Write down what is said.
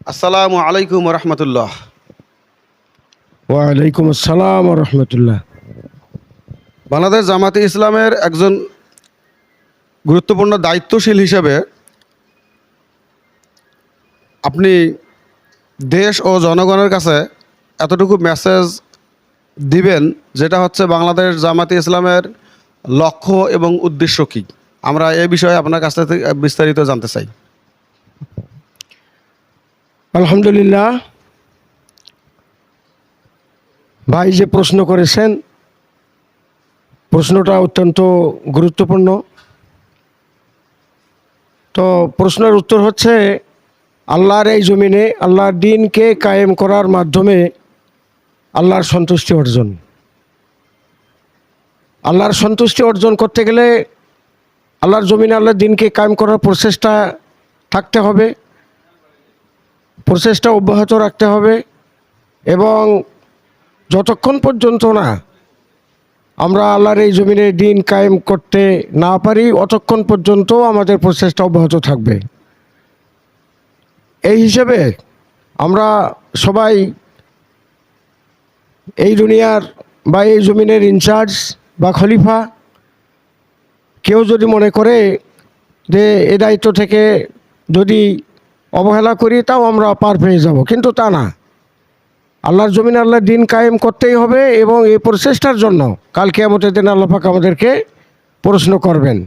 আসসালামু আলাইকুম রহমতুল্লাহ। ওয়ালাইকুম আসসালাম রহমতুল্লাহ। বাংলাদেশ জামাতে ইসলামের একজন গুরুত্বপূর্ণ দায়িত্বশীল হিসেবে আপনি দেশ ও জনগণের কাছে এতটুকু মেসেজ দিবেন, যেটা হচ্ছে বাংলাদেশ জামাতে ইসলামের লক্ষ্য এবং উদ্দেশ্য কী। আমরা এ বিষয়ে আপনার কাছ থেকে বিস্তারিত জানতে চাই। আলহামদুলিল্লাহ, ভাই যে প্রশ্ন করেছেন, প্রশ্নটা অত্যন্ত গুরুত্বপূর্ণ। তো প্রশ্নের উত্তর হচ্ছে, আল্লাহর এই জমিনে আল্লাহর দ্বীনকে কায়েম করার মাধ্যমে আল্লাহর সন্তুষ্টি অর্জন। আল্লাহর সন্তুষ্টি অর্জন করতে গেলে আল্লাহর জমিনে আল্লাহর দ্বীনকে কায়েম করার প্রচেষ্টা থাকতে হবে, প্রচেষ্টা অব্যাহত রাখতে হবে, এবং যতক্ষণ পর্যন্ত না আমরা আল্লাহর এই জমিনে দ্বীন কায়েম করতে না পারি, অতক্ষণ পর্যন্ত আমাদের প্রচেষ্টা অব্যাহত থাকবে। এই হিসেবে আমরা সবাই এই দুনিয়ার বা এই জমিনের ইনচার্জ বা খলিফা, কেউ যদি মনে করে যে এ দায়িত্ব থেকে যদি অবহেলা করি তাও আমরা পার পেয়ে যাব, কিন্তু তা না। আল্লাহর জমিনে আল্লাহর দ্বীন কায়েম করতেই হবে, এবং এই প্রচেষ্টার জন্য কাল কিয়ামতের দিন আল্লাহ পাক আমাদেরকে প্রশ্ন করবেন।